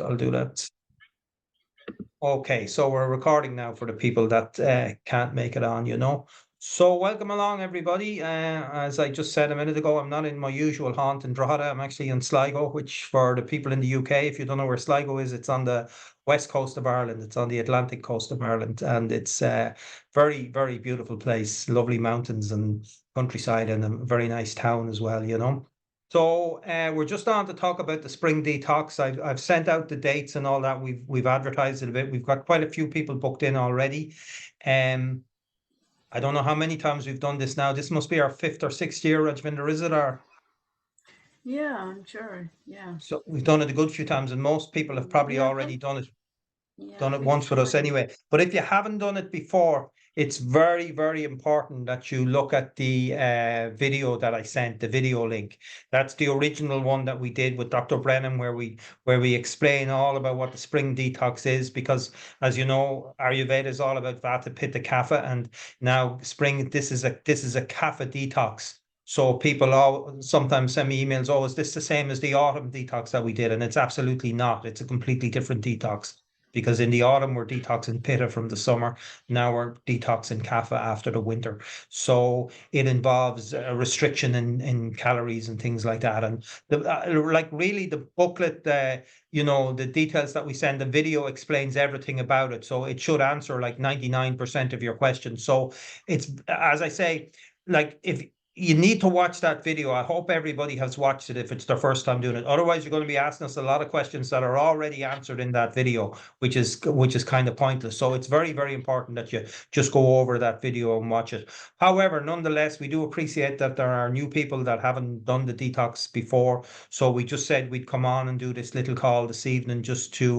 I'll do that. Okay, so we're recording now for the people that can't make it on, you know. So welcome along, everybody. As I just said a minute ago, I'm not in my usual haunt in Drogheda. I'm actually in Sligo, which for the people in the UK, if you don't know where Sligo is, it's on the west coast of Ireland. It's on the Atlantic coast of Ireland, and it's a very, very beautiful place. Lovely mountains and countryside, and a very nice town as well, you know. So we're just on to talk about the spring detox. I've sent out the dates and all that. We've advertised it a bit. We've got quite a few people booked in already. Um, I don't know how many times we've done this now. This must be our fifth or sixth year, Rajvinder, is it? Or Yeah, I'm sure. Yeah. so we've done it a good few times, and most people have probably Yeah, I already think, done yeah, I it think once it's with us fine. anyway. But if you haven't done it before, it's very, very important that you look at the video that I sent, the video link. That's the original one that we did with Dr. Brennan, where we explain all about what the spring detox is, because as you know, Ayurveda is all about Vata, Pitta, Kapha, and now spring, this is a Kapha detox. So people all sometimes send me emails, oh, is this the same as the autumn detox that we did? And it's absolutely not. It's a completely different detox because in the autumn we're detoxing pitta from the summer. Now we're detoxing kapha after the winter. So it involves a restriction in calories and things like that. And like really the booklet, the details that we send, the video explains everything about it. So it should answer like 99% of your questions. So it's, as I say, like if you need to watch that video. I hope everybody has watched it if it's their first time doing it. Otherwise, you're going to be asking us a lot of questions that are already answered in that video, which is kind of pointless. So it's very, very important that you just go over that video and watch it. However, nonetheless, we do appreciate that there are new people that haven't done the detox before. So we just said we'd come on and do this little call this evening just Dr.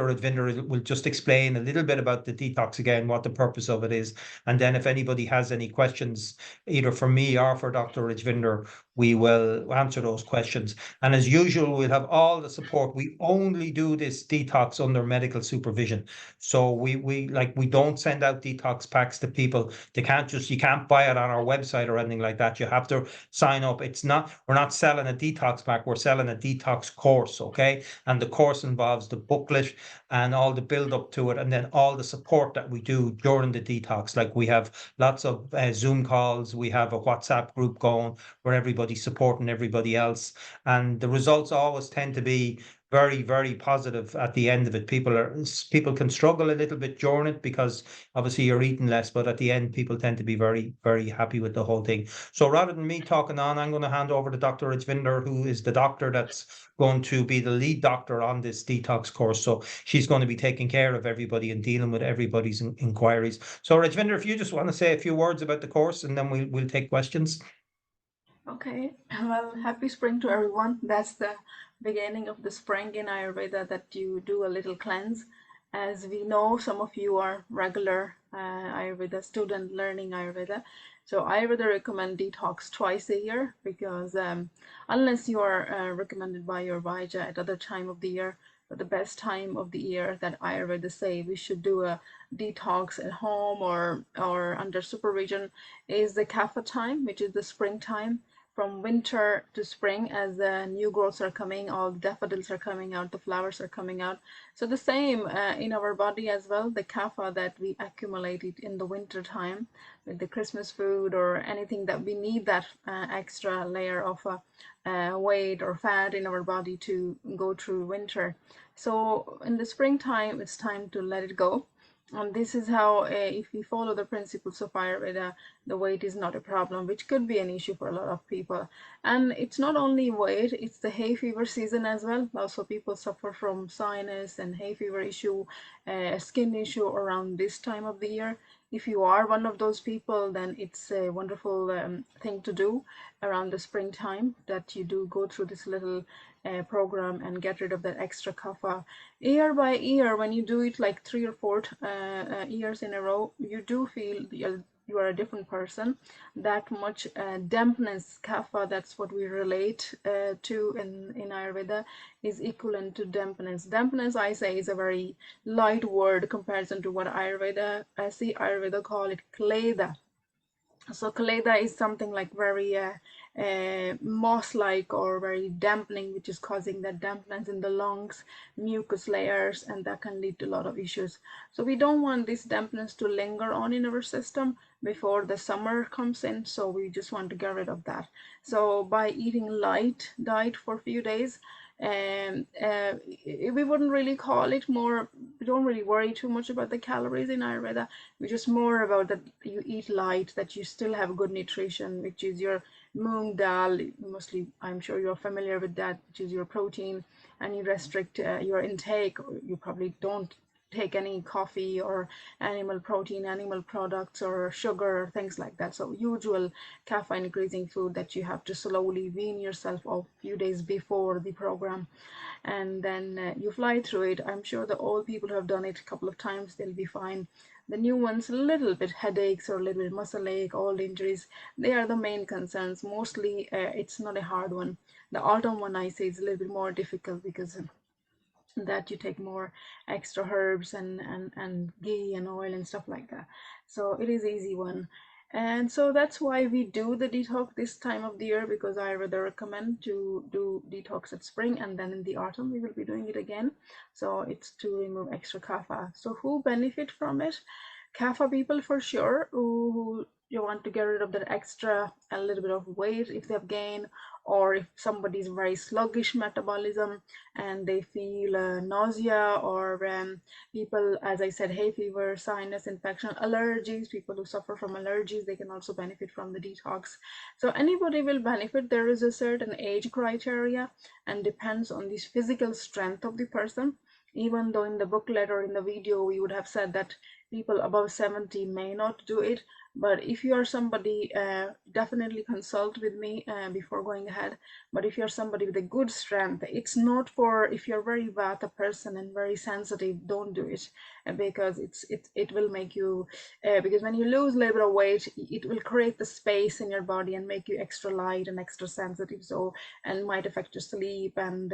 Advinder will just explain a little bit about the detox again, what the purpose of it is. And then if anybody has any questions, either for me or for Dr. Rajvinder, we will answer those questions. And as usual, we'll have all the support. We only do this detox under medical supervision. So we don't send out detox packs to people. You can't buy it on our website or anything like that. You have to sign up. We're not selling a detox pack, we're selling a detox course, okay? And the course involves the booklet and all the build up to it, and then all the support that we do during the detox. Like we have lots of Zoom calls. We have a WhatsApp group going where everybody's supporting everybody else. And the results always tend to be very, very positive at the end of it. People can struggle a little bit during it because obviously you're eating less, but at the end, people tend to be very, very happy with the whole thing. So rather than me talking on, I'm going to hand over to Dr. Rajvinder, who is the doctor that's going to be the lead doctor on this detox course. So she's going to be taking care of everybody and dealing with everybody's inquiries. So Rajvinder, if you just want to say a few words about the course and then we'll take questions. Okay. Well, happy spring to everyone. That's the beginning of the spring in Ayurveda that you do a little cleanse. As we know, some of you are regular Ayurveda student learning Ayurveda. So Ayurveda recommend detox twice a year because unless you are recommended by your Vaja at other time of the year, but the best time of the year that Ayurveda say we should do a detox at home or under supervision is the kapha time, which is the springtime. From winter to spring, as the new growths are coming, all the daffodils are coming out, the flowers are coming out. So the same in our body as well, the kapha that we accumulated in the winter time with the Christmas food or anything that we need, that extra layer of weight or fat in our body to go through winter. So in the springtime, it's time to let it go. And this is how, if we follow the principles of Ayurveda, the weight is not a problem, which could be an issue for a lot of people. And it's not only weight, it's the hay fever season as well. Also, people suffer from sinus and hay fever issue, skin issue around this time of the year. If you are one of those people, then it's a wonderful thing to do around the springtime, that you do go through this little program and get rid of that extra kapha. Year by year, when you do it like 3 or 4 years in a row, you do feel you are a different person. That much dampness, kapha, that's what we relate to in Ayurveda, is equivalent to dampness. Dampness, I say, is a very light word comparison to what Ayurveda, I see Ayurveda call it kleda. So kaleda is something like very moss-like or very dampening, which is causing that dampness in the lungs, mucus layers, and that can lead to a lot of issues. So we don't want this dampness to linger on in our system before the summer comes in. So we just want to get rid of that. So by eating light diet for a few days, and we wouldn't really call it more, we don't really worry too much about the calories in Ayurveda. We just more about that you eat light, that you still have good nutrition, which is your moong dal, mostly I'm sure you're familiar with that, which is your protein, and you restrict your intake. You probably don't take any coffee or animal protein, animal products, or sugar or things like that. So usual caffeine increasing food that you have to slowly wean yourself off a few days before the program, and then you fly through it. I'm sure the old people who have done it a couple of times, they'll be fine. The new ones, a little bit headaches or a little bit muscle ache, old injuries, they are the main concerns. Mostly it's not a hard one. The autumn one, I say, is a little bit more difficult because that you take more extra herbs and ghee and oil and stuff like that. So it is easy one. And so that's why we do the detox this time of the year, because I rather recommend to do detox at spring, and then in the autumn we will be doing it again. So it's to remove extra kapha. So who benefit from it? Kapha people for sure, who you want to get rid of that extra a little bit of weight if they've gained, or if somebody's very sluggish metabolism and they feel nausea, or people, as I said, hay fever, sinus infection, allergies, people who suffer from allergies, they can also benefit from the detox. So anybody will benefit. There is a certain age criteria and depends on the physical strength of the person. Even though in the booklet or in the video we would have said that people above 70 may not do it, but if you are somebody, definitely consult with me before going ahead. But if you're somebody with a good strength, it's not for, if you're very vata person and very sensitive, don't do it, because it will make you, because when you lose a little bit of weight, it will create the space in your body and make you extra light and extra sensitive. So, and might affect your sleep, and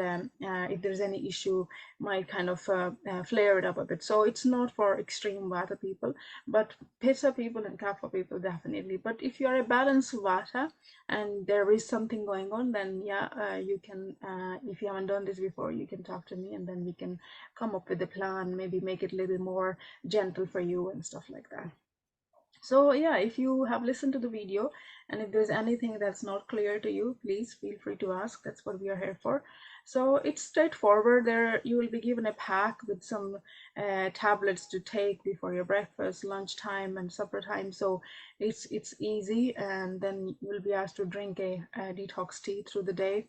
if there's any issue, might kind of flare it up a bit. So it's not for extreme vata people, but pitta people and kapha people definitely. But if you're a balanced vata and there is something going on, then yeah, you can, if you haven't done this before, you can talk to me, and then we can come up with a plan, maybe make it a little bit more gentle for you and stuff like that. So yeah, if you have listened to the video and if there's anything that's not clear to you, please feel free to ask. That's what we are here for. So it's straightforward. There you will be given a pack with some tablets to take before your breakfast, lunchtime, and supper time. So it's easy, and then you will be asked to drink a detox tea through the day,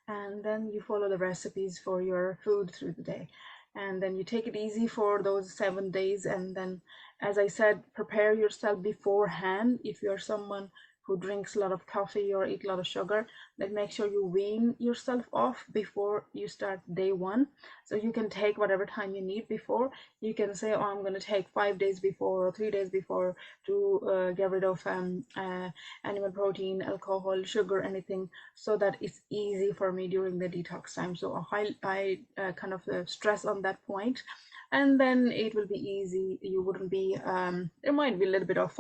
and then you follow the recipes for your food through the day, and then you take it easy for those 7 days. And then, as I said, prepare yourself beforehand. If you're someone who drinks a lot of coffee or eat a lot of sugar, then make sure you wean yourself off before you start day one. So you can take whatever time you need before. You can say, oh, I'm going to take 5 days before or 3 days before to get rid of animal protein, alcohol, sugar, anything, so that it's easy for me during the detox time. So I kind of stress on that point, and then it will be easy. You wouldn't be, there might be a little bit of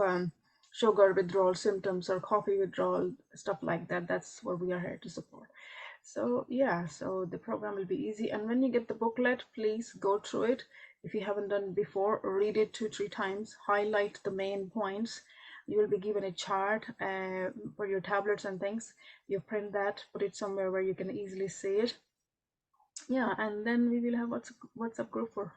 sugar withdrawal symptoms or coffee withdrawal, stuff like that. That's what we are here to support. So yeah, so the program will be easy. And when you get the booklet, please go through it. If you haven't done it before, read it 2-3 times, highlight the main points. You will be given a chart for your tablets and things. You print that, put it somewhere where you can easily see it. Yeah, and then we will have WhatsApp group for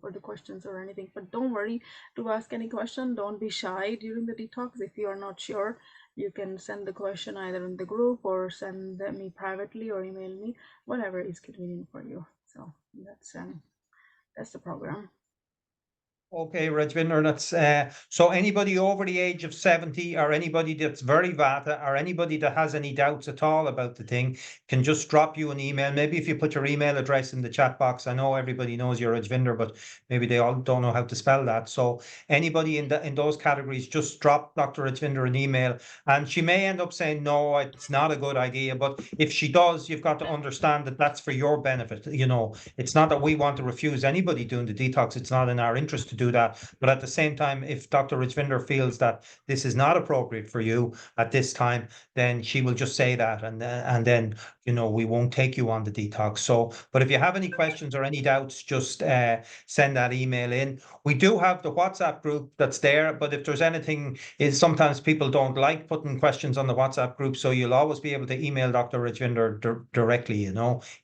for the questions or anything. But don't worry to ask any question. Don't be shy during the detox. If you are not sure, you can send the question either in the group or send me privately or email me, whatever is convenient for you. So that's the program. Okay, Rajvinder, that's so anybody over the age of 70 or anybody that's very vata or anybody that has any doubts at all about the thing can just drop you an email. Maybe if you put your email address in the chat box. I know everybody knows you're Rajvinder, but maybe they all don't know how to spell that. So anybody in those categories, just drop Dr. Rajvinder an email, and she may end up saying no, it's not a good idea. But if she does, you've got to understand that that's for your benefit. You know, it's not that we want to refuse anybody doing the detox. It's not in our interest to do that. But at the same time, if Dr. Rajvinder feels that this is not appropriate for you at this time, then she will just say that, and then we won't take you on the detox. So, but if you have any questions or any doubts, just send that email in. We do have the WhatsApp group that's there, but if there's anything, is sometimes people don't like putting questions on the WhatsApp group, so you'll always be able to email Dr. Rajvinder directly.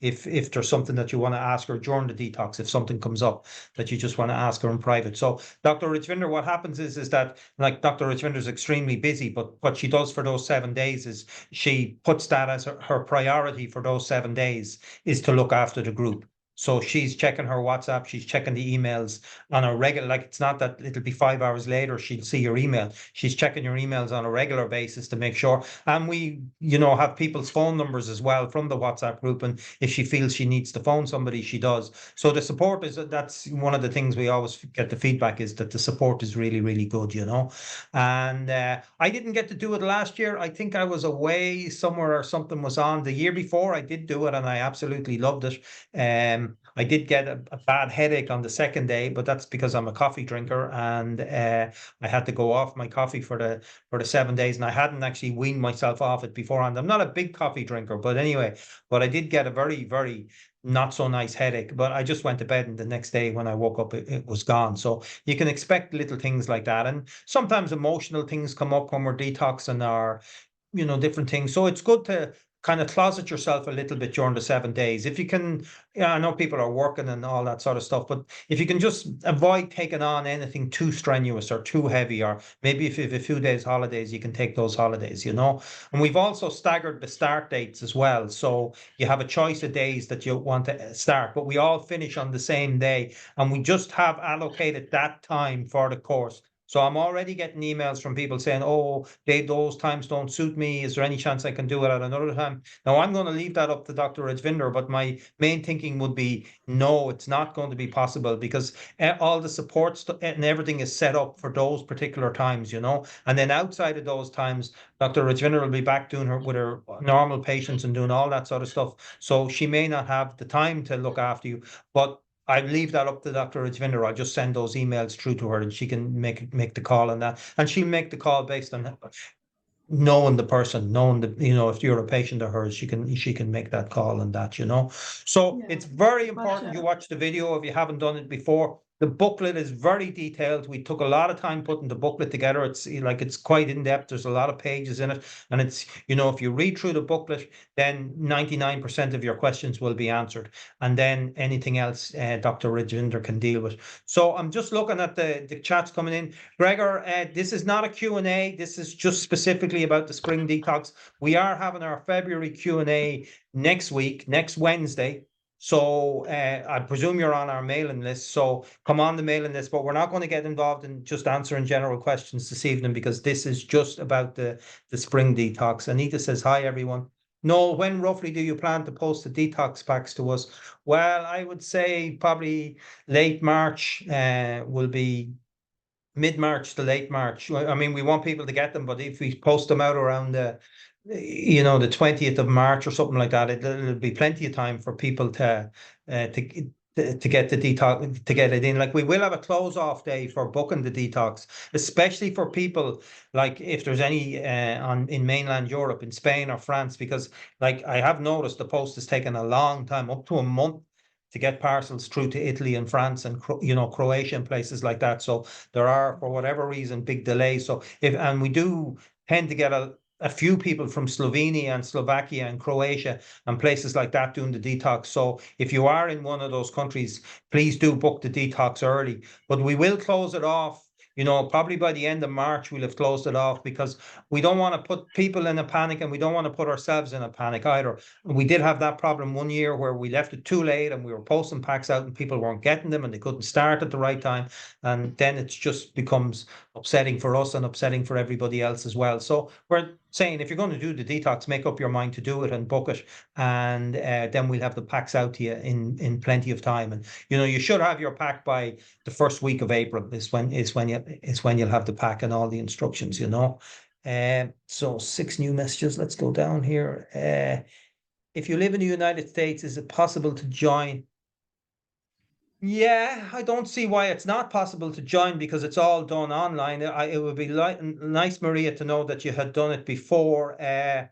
If there's something that you want to ask her during the detox, if something comes up that you just want to ask her in private. So Dr. Rajvinder, what happens is that, like, Dr. Rajvinder is extremely busy, but what she does for those 7 days is she puts that as her priority for those 7 days is to look after the group. So she's checking her WhatsApp, she's checking the emails on a regular, like, it's not that it'll be 5 hours later she'll see your email. She's checking your emails on a regular basis to make sure. And we, have people's phone numbers as well from the WhatsApp group. And if she feels she needs to phone somebody, she does. So the support that's one of the things we always get the feedback is that the support is really, really good, And I didn't get to do it last year. I think I was away somewhere or something was on. The year before I did do it and I absolutely loved it. I did get a bad headache on the second day, but that's because I'm a coffee drinker, and I had to go off my coffee for the 7 days, and I hadn't actually weaned myself off it beforehand. I'm not a big coffee drinker, but anyway, but I did get a very, very not so nice headache. But I just went to bed, and the next day when I woke up, it was gone. So you can expect little things like that, and sometimes emotional things come up when we're detoxing, or different things. So it's good to kind of closet yourself a little bit during the 7 days. If you can, I know people are working and all that sort of stuff, but if you can just avoid taking on anything too strenuous or too heavy, or maybe if you have a few days holidays, you can take those holidays, And we've also staggered the start dates as well. So you have a choice of days that you want to start, but we all finish on the same day, and we just have allocated that time for the course. So I'm already getting emails from people saying, "Oh, those times don't suit me. Is there any chance I can do it at another time?" Now I'm going to leave that up to Dr. Rajvinder, but my main thinking would be, no, it's not going to be possible, because all the support and everything is set up for those particular times, And then outside of those times, Dr. Rajvinder will be back doing with her normal patients and doing all that sort of stuff. So she may not have the time to look after you, but I leave that up to Dr. Rajvinder. I'll just send those emails through to her, and she can make the call on that. And she'll make the call based on knowing the person, knowing if you're a patient of hers, she can make that call on that, So Yeah, it's very important gotcha. you watch the video if you haven't done it before. The booklet is very detailed. We took a lot of time putting the booklet together. It's quite in depth. There's a lot of pages in it, and it's if you read through the booklet, then 99% of your questions will be answered, and then anything else Dr. Rajinder can deal with. So I'm just looking at the chats coming in. Gregor, this is not a Q&A. This is just specifically about the spring detox. We are having our February Q&A next week, next Wednesday. So I presume you're on our mailing list. So come on the mailing list, but we're not going to get involved in just answering general questions this evening, because this is just about the spring detox. Anita says, "Hi, everyone." No, when roughly do you plan to post the detox packs to us? Well, I would say probably late March will be mid-March to late March. I mean, we want people to get them, but if we post them out around the 20th of March or something like that, it'll be plenty of time for people uh, to to get the detox, to get it in. Like, we will have a close off day for booking the detox, especially for people, like, if there's any in mainland Europe, in Spain or France, because, like, I have noticed the post has taken a long time, up to a month, to get parcels through to Italy and France and Croatia and places like that. So there are, for whatever reason, big delays. So and we do tend to get a few people from Slovenia and Slovakia and Croatia and places like that doing the detox. So if you are in one of those countries, please do book the detox early. But we will close it off. Probably by the end of March, we'll have closed it off, because we don't want to put people in a panic, and we don't want to put ourselves in a panic either. We did have that problem one year where we left it too late, and we were posting packs out and people weren't getting them, and they couldn't start at the right time. And then it just becomes upsetting for us and upsetting for everybody else as well. So we're saying, if you're going to do the detox, make up your mind to do it and book it, and then we'll have the packs out to you in plenty of time. And you should have your pack by the first week of April. Is when you'll have the pack and all the instructions. So 6 new messages. Let's go down here. If you live in the United States, is it possible to join? Yeah, I don't see why it's not possible to join because it's all done online. It would be nice, Maria, to know that you had done it before. The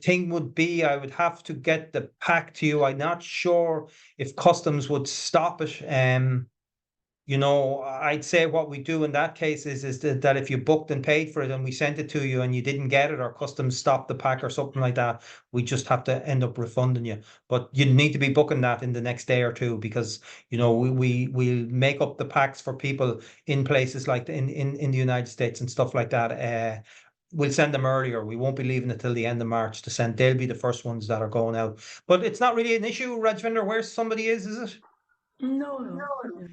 thing would be I would have to get the pack to you. I'm not sure if customs would stop it. I'd say what we do in that case is that if you booked and paid for it and we sent it to you and you didn't get it or customs stopped the pack or something like that, we just have to end up refunding you. But you need to be booking that in the next day or two because we'll make up the packs for people in places like in the United States and stuff like that. We'll send them earlier. We won't be leaving it till the end of March to send. They'll be the first ones that are going out. But it's not really an issue, Rajvinder, where somebody is it? No, no.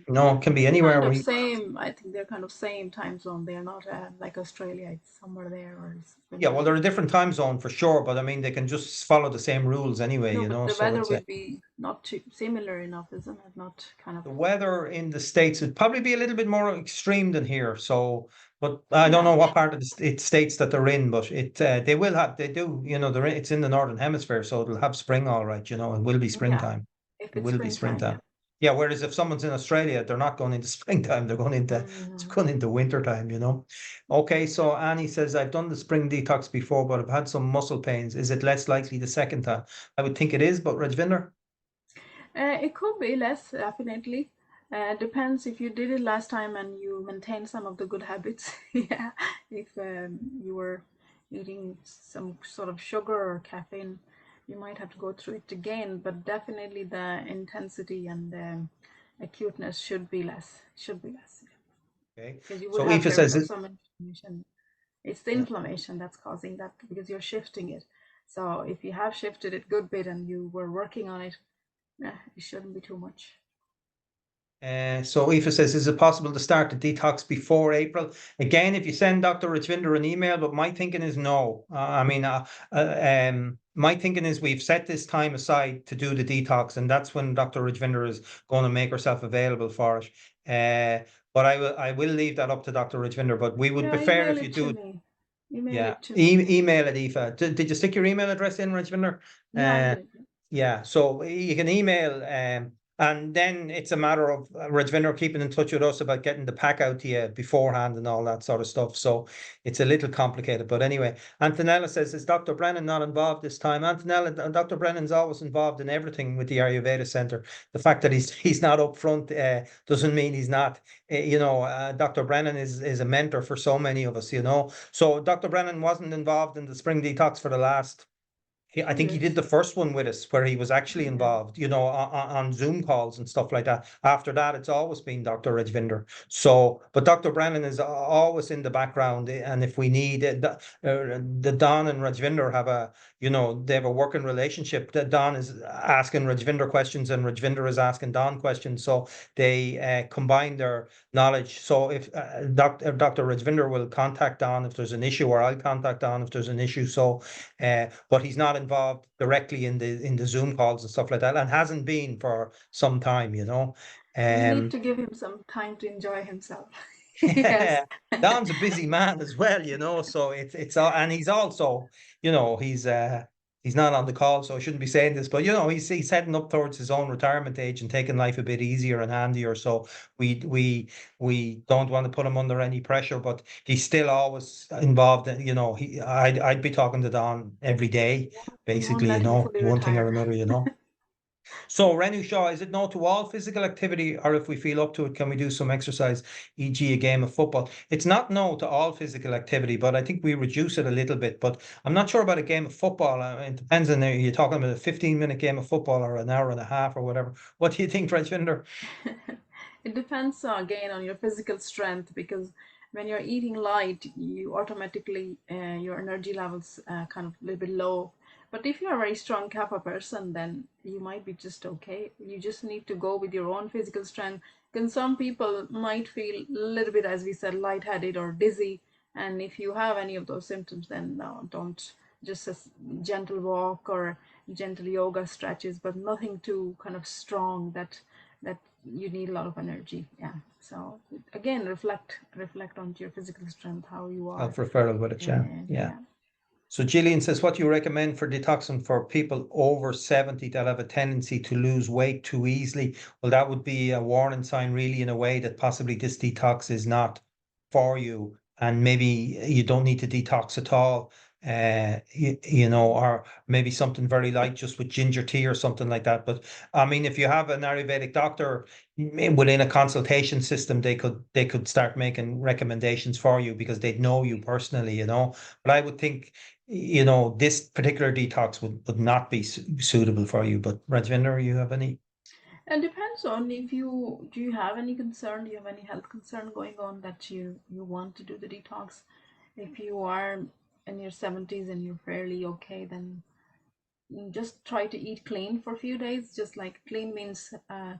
No, it can be They're anywhere. kind of same. I think they're kind of same time zone. They're not like Australia. It's somewhere there or Yeah, well, Finland. they're a different time zone for sure, but I mean, they can just follow the same rules anyway, No, but the So weather it's will be not too similar enough, isn't it? Not kind of. the weather in the States would probably be a little bit more extreme than here. So, but I don't know Yeah, what part of the states that they're in, but they do, it's in the northern hemisphere, so it'll have spring, all right. It will be yeah. springtime. If It it's will be springtime, yeah. springtime. Yeah, whereas if someone's in Australia, they're not going into springtime, they're it's Hmm. going into winter time. Okay, so Annie says, I've done the spring detox before, but I've had some muscle pains. Is it less likely the second time? I would think it is, but Rajvinder? It could be less, definitely. Depends if you did it last time and you maintain some of the good habits. Yeah, if you were eating some sort of sugar or caffeine, you might have to go through it again. But definitely the intensity and the acuteness should be less. Should be less Okay. because you would So have Aoife there says, some inflammation. It's the yeah. inflammation that's causing that because you're shifting it. So if you have shifted it good bit and you were working on it, it shouldn't be too much. So Aoife says, is it possible to start the detox before April? Again, if you send Dr. Rajvinder an email, but my thinking is no. My thinking is we've set this time aside to do the detox, and that's when Dr. Rajvinder is going to make herself available for it. But I will leave that up to Dr. Rajvinder, but we would Yeah, prefer email if you it to do it. me. Email Yeah, it to me. email it, Aoife. Did you stick your email address in, Rajvinder? Yeah, I Uh, did. yeah, so you can email, and then it's a matter of Rajvinder keeping in touch with us about getting the pack out to you beforehand and all that sort of stuff. So it's a little complicated, but anyway. Antonella says, "Is Dr. Brennan not involved this time?" Antonella, Dr. Brennan's always involved in everything with the Ayurveda Centre. The fact that he's not up front doesn't mean he's not. Dr. Brennan is a mentor for so many of us. So Dr. Brennan wasn't involved in the spring detox for the last. I Two think he did years. the first one with us where he was actually Yeah. involved, on Zoom calls and stuff like that. After that, it's always been Dr. Rajvinder. So, but Dr. Brennan is always in the background. And if we need it, the Don and Rajvinder they have a working relationship. That Don is asking Rajvinder questions and Rajvinder is asking Don questions. So they combine their knowledge. So if Dr. Rajvinder will contact Don if there's an issue, or I'll contact Don if there's an issue. So but he's not involved directly in the Zoom calls and stuff like that, and hasn't been for some time. We need Um, to give him some time to enjoy himself. Yes. Don's a busy man as well. So it's all, and he's also, he's not on the call, so I shouldn't be saying this, but he's heading up towards his own retirement age and taking life a bit easier and handier. So we don't want to put him under any pressure, but he's still always involved. I'd be talking to Don every day, We won't basically, let him fully one thing or retire. another. So, Renu Shaw, is it no to all physical activity, or if we feel up to it, can we do some exercise, e.g., a game of football? It's not no to all physical activity, but I think we reduce it a little bit. But I'm not sure about a game of football. It depends on you're talking about a 15-minute game of football or an hour and a half or whatever. What do you think, Rajvinder? It depends again on your physical strength because when you're eating light, you automatically your energy levels kind of a little bit low. But if you're a very strong kappa person, then you might be just okay. You just need to go with your own physical strength. Because some people might feel a little bit, as we said, lightheaded or dizzy. And if you have any of those symptoms, then no, don't. Just a gentle walk or gentle yoga stretches, but nothing too kind of strong that you need a lot of energy. Yeah. So again, reflect on your physical strength, how you are. Self-referral with it, yeah. Yeah. Yeah. So Gillian says, what do you recommend for detoxing for people over 70 that have a tendency to lose weight too easily? Well, that would be a warning sign, really, in a way that possibly this detox is not for you. And maybe you don't need to detox at all. You know, or maybe something very light, just with ginger tea or something like that. But I mean, if you have an Ayurvedic doctor within a consultation system, they could start making recommendations for you because they'd know you personally, you know. But I would think, you know, this particular detox would not be suitable for you. But Rajvinder, you have any? It depends on if you do you have any concern, do you have any health concern going on that you want to do the detox. If you are in your 70s and you're fairly okay, then just try to eat clean for a few days. Just like clean means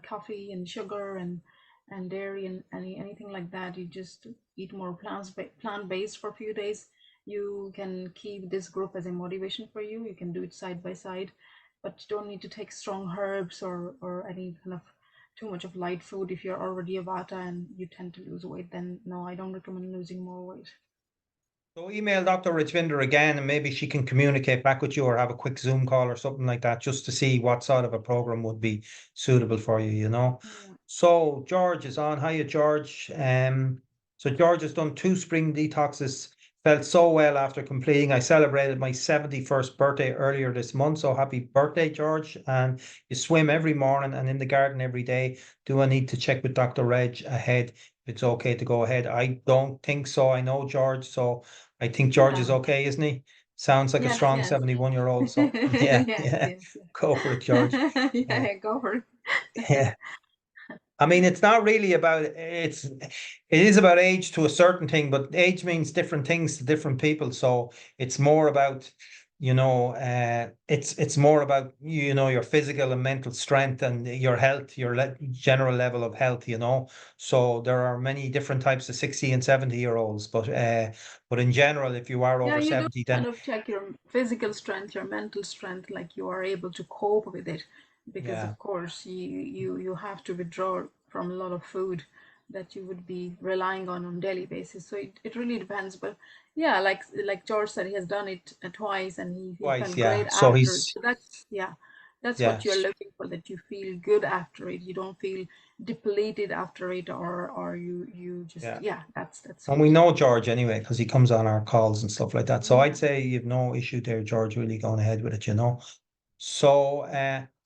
coffee and sugar and dairy and anything like that. You just eat more plant based for a few days. You can keep this group as a motivation for you. You can do it side by side, but you don't need to take strong herbs or any kind of too much of light food. If you're already a vata and you tend to lose weight, then no, I don't recommend losing more weight. So email Dr. Richvinder again, and maybe she can communicate back with you or have a quick Zoom call or something like that, just to see what sort of a program would be suitable for you, you know. Yeah. So George is on. Hiya, George. So George has done 2 spring detoxes, felt so well after completing. I celebrated my 71st birthday earlier this month. So happy birthday, George. And you swim every morning and in the garden every day. Do I need to check with Dr. Reg ahead? If it's okay to go ahead. I don't think so. I know George, so I think George is Yeah. okay, isn't he? Sounds like a Yes, strong yes. 71-year-old. So yeah, Yes, yeah. yes, Go for it, George. yes. Yeah. Yeah, go for it. Yeah. I mean, it's not really about it is about age to a certain thing, but age means different things to different people. So it's more about, you know, it's more about, you know, your physical and mental strength and your health, your general level of health, you know. So there are many different types of 60 and 70-year-olds, but in general, if you are Yeah, over you do 70, kind then of check your physical strength, your mental strength, like you are able to cope with it, because yeah, of course you have to withdraw from a lot of food that you would be relying on daily basis. So it really depends. But yeah, like George said, he has done it twice and he twice, felt great yeah. So after it. he's So that's yeah, that's yeah, what you're looking for, that you feel good after it. You don't feel depleted after it, or you just yeah. yeah, that's And we what. know George anyway, because he comes on our calls and stuff like that. So I'd Yeah. say you've no issue there, George, really going ahead with it, you know. So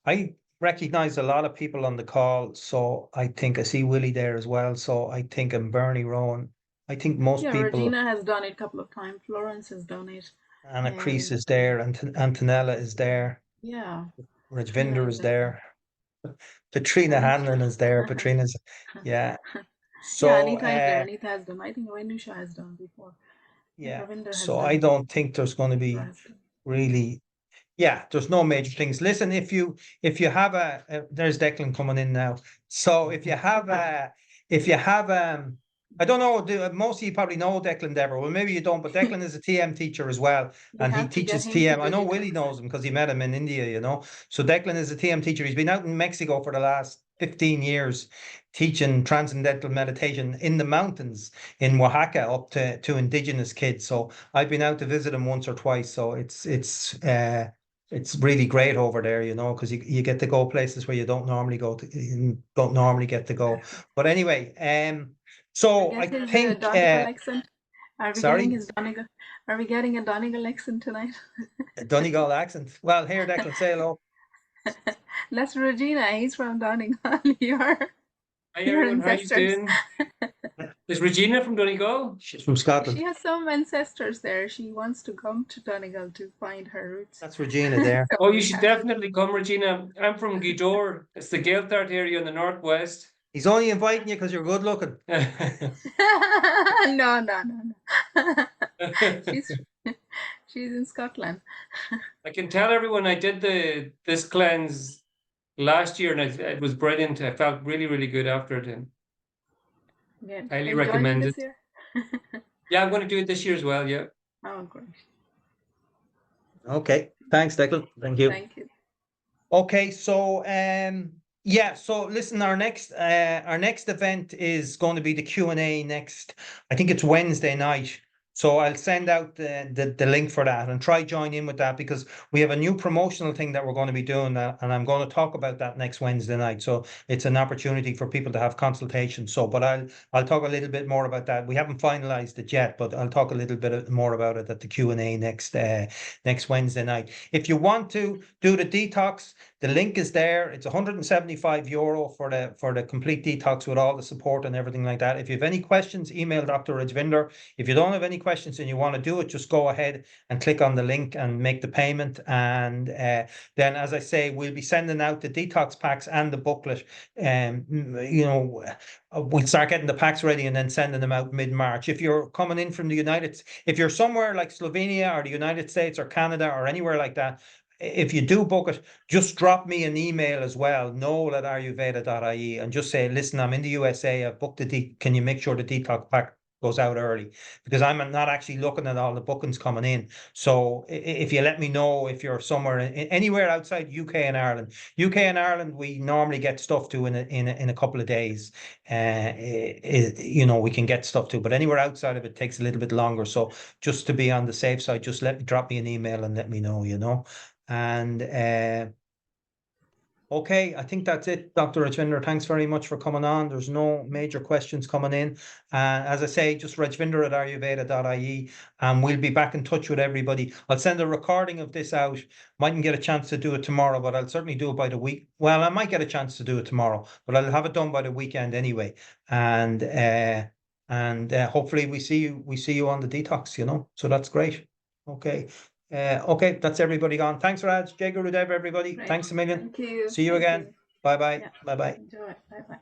I recognize a lot of people on the call. So I think I see Willie there as well. So I think and Bernie Rowan. I think most Yeah, people, Regina has done it a couple of times. Florence has done it. Anna Crease And is there, and Antonella is there, yeah, Trina Rajvinder is is there. there, Katrina Hanlon Anusha. is there, Patrina's, yeah. Yeah, So Anita is there. Anita has done. I think Venusha has done before. And yeah. Ravinder has So I done. don't think there's going to Indra be has done. Yeah. really. Yeah, there's no major things. Listen, if you have there's Declan coming in now. So if you have I don't know, most of you probably know Declan Dever. Well, maybe you don't, but Declan is a TM teacher as well, We and he have to get teaches him to TM. I do know detox. Willie knows him because he met him in India, you know. So Declan is a TM teacher. He's been out in Mexico for the last 15 years teaching transcendental meditation in the mountains in Oaxaca up to indigenous kids. So I've been out to visit him once or twice. So it's really great over there, you know, because you get to go places where you don't normally go to, you don't normally get to go. Exactly. But anyway, I so I get his think, Donegal accent. Are we getting sorry, his Donegal? Are we getting a Donegal accent tonight? a Donegal accent. Well, here, Declan, say hello. That's Regina. He's from Donegal. Hi Your everyone, how you ancestors. doing? Is Regina from Donegal? She's from She Scotland. has some ancestors there. She wants to come to Donegal to find her roots. That's Regina there. Oh, So you we should have to. definitely come, Regina. I'm from Gweedore. It's the Gaeltacht area in the northwest. He's only inviting you because you're good looking. No, no, no, no. She's she's in Scotland. I can tell everyone I did this cleanse last year and it was brilliant. I felt really, really good after it and Good. Are highly you joining recommend it. this year? Yeah, I'm going to do it this year as well. Yeah. Oh, great. Okay. Thanks, Declan. Thank you. Thank you. Okay, so yeah, so listen, our next event is going to be the Q&A next. I think it's Wednesday night. So I'll send out the link for that, and try join in with that, because we have a new promotional thing that we're going to be doing, and I'm going to talk about that next Wednesday night. So it's an opportunity for people to have consultations. So, but I'll talk a little bit more about that. We haven't finalized it yet, but I'll talk a little bit more about it at the Q&A next Wednesday night. If you want to do the detox, the link is there. It's €175 for the complete detox with all the support and everything like that. If you have any questions, email Dr. Rajvinder. If you don't have any questions and you want to do it, just go ahead and click on the link and make the payment. And then, as I say, we'll be sending out the detox packs and the booklet. We'll start getting the packs ready and then sending them out mid-March. If you're coming in from the if you're somewhere like Slovenia or the United States or Canada or anywhere like that, if you do book it, just drop me an email as well, noel@ayurveda.ie, and just say, listen, I'm in the USA, I've booked can you make sure the detox pack goes out early? Because I'm not actually looking at all the bookings coming in. So if you let me know if you're somewhere anywhere outside UK and Ireland, we normally get stuff to in a couple of days. We can get stuff to, but anywhere outside of it takes a little bit longer. So just to be on the safe side, just drop me an email and let me know. And okay, I think that's it, Dr. Rajvinder. Thanks very much for coming on. There's no major questions coming in. As I say, just rajvinder@ayurveda.ie, and we'll be back in touch with everybody. I'll send a recording of this out. Mightn't get a chance to do it tomorrow, but I'll certainly do it by the week. Well, I might get a chance to do it tomorrow, but I'll have it done by the weekend anyway. And hopefully we see you on the detox, so that's great. Okay. Okay, that's everybody gone. Thanks, Raj. Jai Gurudev, everybody. Great. Thanks a million. Thank you. See you Thank again. you. Bye-bye. Yeah. Bye-bye. Enjoy. Bye-bye.